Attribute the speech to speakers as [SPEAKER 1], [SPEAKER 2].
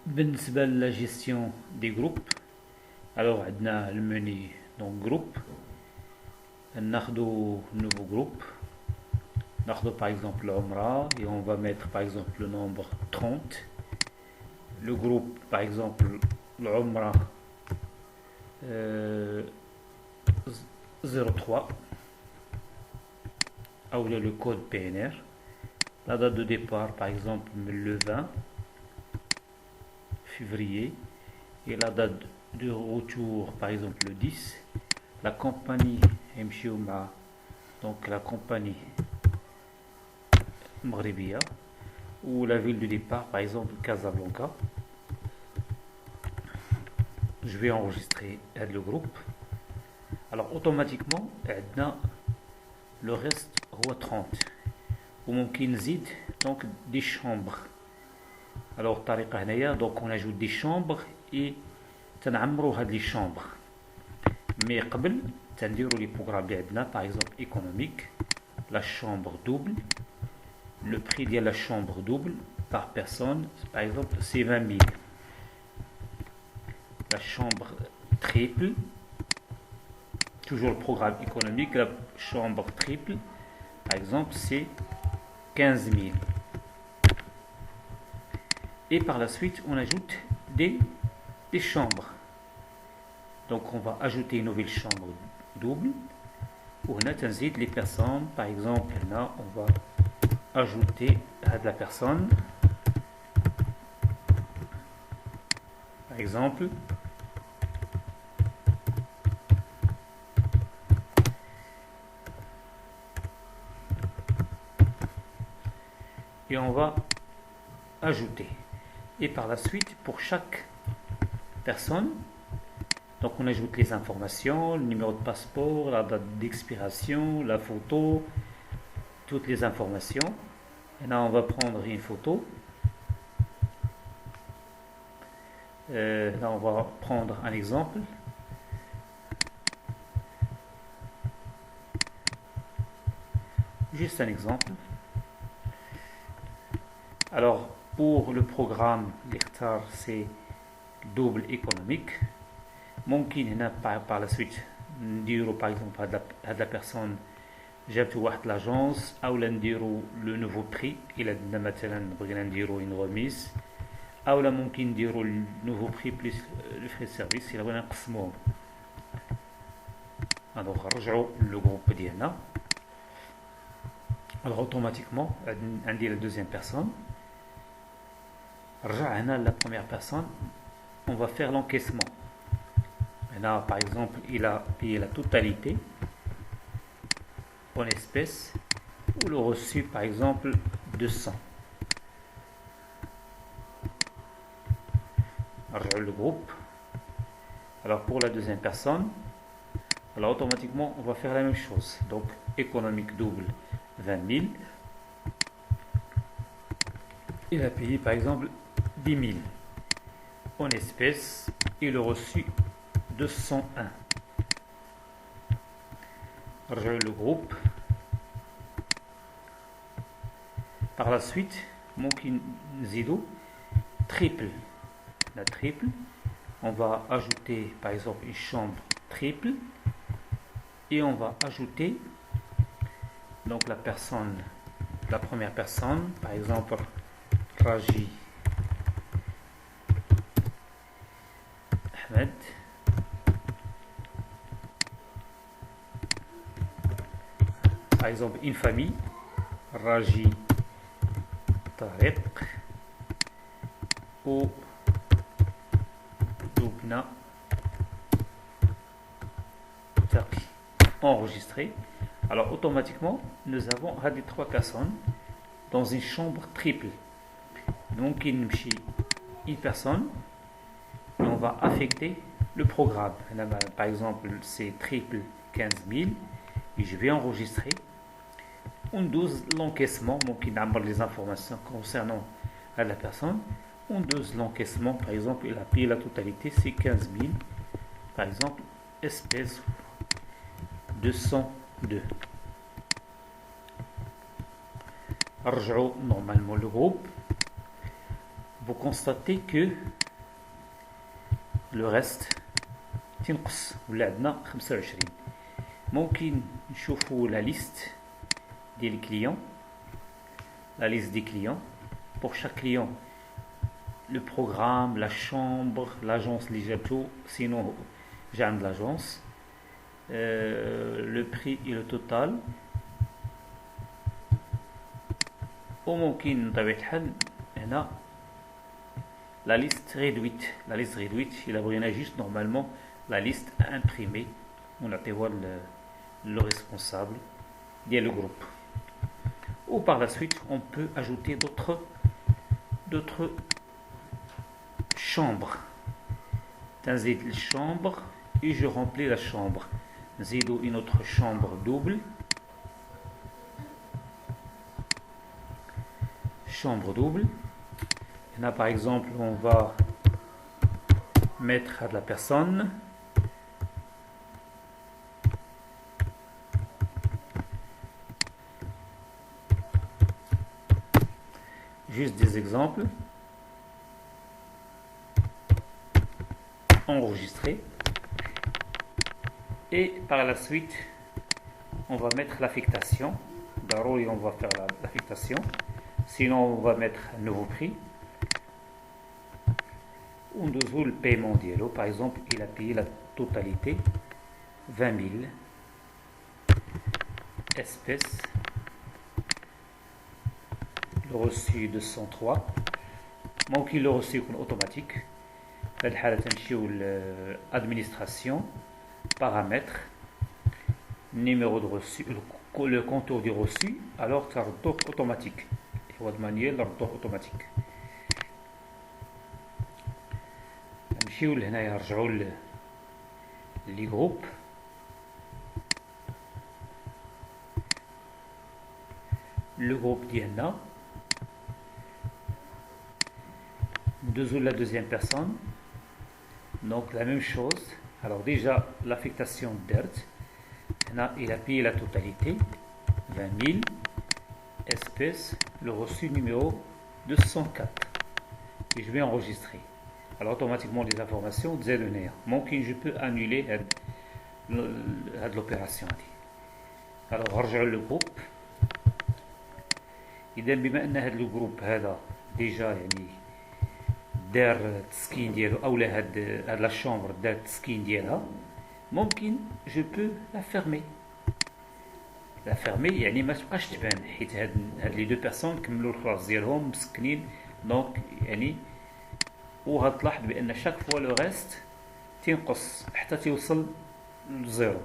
[SPEAKER 1] بالنسبة la gestion des groupes, alors عندنا le menu donc groupe, ناخدو nouveau groupe, ناخدو par exemple l'Omra et on va mettre par exemple le nombre 30. Le groupe par exemple l'Omra 03 ou le code PNR. La date de départ par exemple le 20 février et la date de retour par exemple le 10. La compagnie Mchioma, donc la compagnie Maghrébia, ou la ville de départ par exemple Casablanca. Je vais enregistrer le groupe. Alors automatiquement le reste هو 30 وممكن نزيد donc des chambres. Alors الطريقة هنايا donc on ajoute des chambres et تنعمروا هاد les chambres. Mais قبل تنديروا les programmes اللي عندنا par exemple économique, la chambre double, le prix de la chambre double par personne par exemple c'est 20 000. La chambre triple, toujours le programme économique, la chambre triple par exemple c'est 15 000. Et par la suite on ajoute des chambres. Donc on va ajouter une nouvelle chambre double où on a les personnes. Par exemple là on va ajouter à de la personne par exemple et on va ajouter. Et par la suite pour chaque personne donc on ajoute les informations, le numéro de passeport, la date d'expiration, la photo, toutes les informations. Et là on va prendre une photo. Là on va prendre un exemple. Juste un exemple. Alors pour le programme l'Ikhtar c'est double économique. ممكن هنا par la suite نديرو par exemple هاد la personne جابتو واحد لاجونس اولا نديرو لو نوفو بري الى عندنا مثلا بغينا نديرو اون غوميس اولا ممكن نديرو نوفو بري بليس لو فري سيرفيس الى بغينا نقسموهم. دونك نرجعو لو جروب ديالنا. alors automatiquement عندي la deuxième personne. رجع هنا la première personne. On va faire l'encaissement. Là, par exemple, il a payé la totalité en espèces ou le reçu, par exemple, 200. Alors, le groupe. Alors, pour la deuxième personne, alors automatiquement, on va faire la même chose. Donc, économique double, 20 000. Il a payé, par exemple, 10 000 en espèces et le reçu 201. Le groupe. Par la suite, ممكن نزيدو triple. La triple, on va ajouter par exemple une chambre triple et on va ajouter donc la personne, la première personne, par exemple Raji Ahmed. Par exemple une famille Raji Tariq ou Lubna Taqi. Enregistré. Alors automatiquement nous avons les trois personnes dans une chambre triple. Donc il nous une personne et on va affecter le programme. Par exemple c'est triple 15 000 et je vais enregistrer. On dose l'encaissement, donc il a les informations concernant la personne. On dose l'encaissement, par exemple, il a payé la totalité, c'est 15 000. Par exemple, espèce 202. Arjou, normalement le groupe. vous constatez que le reste تنقص ولا عندنا 25. ممكن نشوفوا la liste des clients, la liste des clients. Pour chaque client, le programme, la chambre, l'agence اللي جابتو, sinon j'ai عند l'agence, le prix et le total. وممكن بطبيعة الحال هنا la liste réduite. La liste réduite, il a besoin juste normalement la liste imprimée. On a le responsable de le groupe. Ou par la suite, on peut ajouter d'autres chambres. T'inzid la chambre et je remplis la chambre. Nzido une autre chambre double. Chambre double. Là, par exemple, on va mettre à la personne. Juste des exemples. Enregistrer. Et par la suite, on va mettre l'affectation. D'abord, on va faire l'affectation. Sinon, on va mettre un nouveau prix. On doit le paiement d'Yellow. Par exemple, il a payé la totalité 20 000 espèces. Le reçu de 103. ممكن le reçu يكون automatique. في هذه الحالة تمشيو l'administration, paramètres, numéro de reçu, le contour du reçu, alors تردوه automatique. هو de manière تردوه automatique. نمشيو لهنايا نرجعو لي جروب. Le groupe ديالنا ندوزو la deuxième personne. Donc la même chose. Alors déjà l'affectation d'ERT. Il a payé la totalité 20 000 espèces. Le reçu numéro 204. Et je vais enregistrer. Alors automatiquement les informations تزادوا. ممكن je peux annuler هاد l'opération. Alors نرجعوا للجروب. إذا بما أن هاد الجروب هذا ديجا يعني دار التسكين ديالو أولا هاد لا شامبر دار التسكين ديالها, ممكن je peux la fermer. La fermer يعني ما تبقاش تبان حيت هاد لي دو بيرسون كملوا الخلاص ديالهم مسكنين. دونك يعني وغتلاحظ بأن شاك فوا لو ريست تينقص حتى تيوصل لزيرو.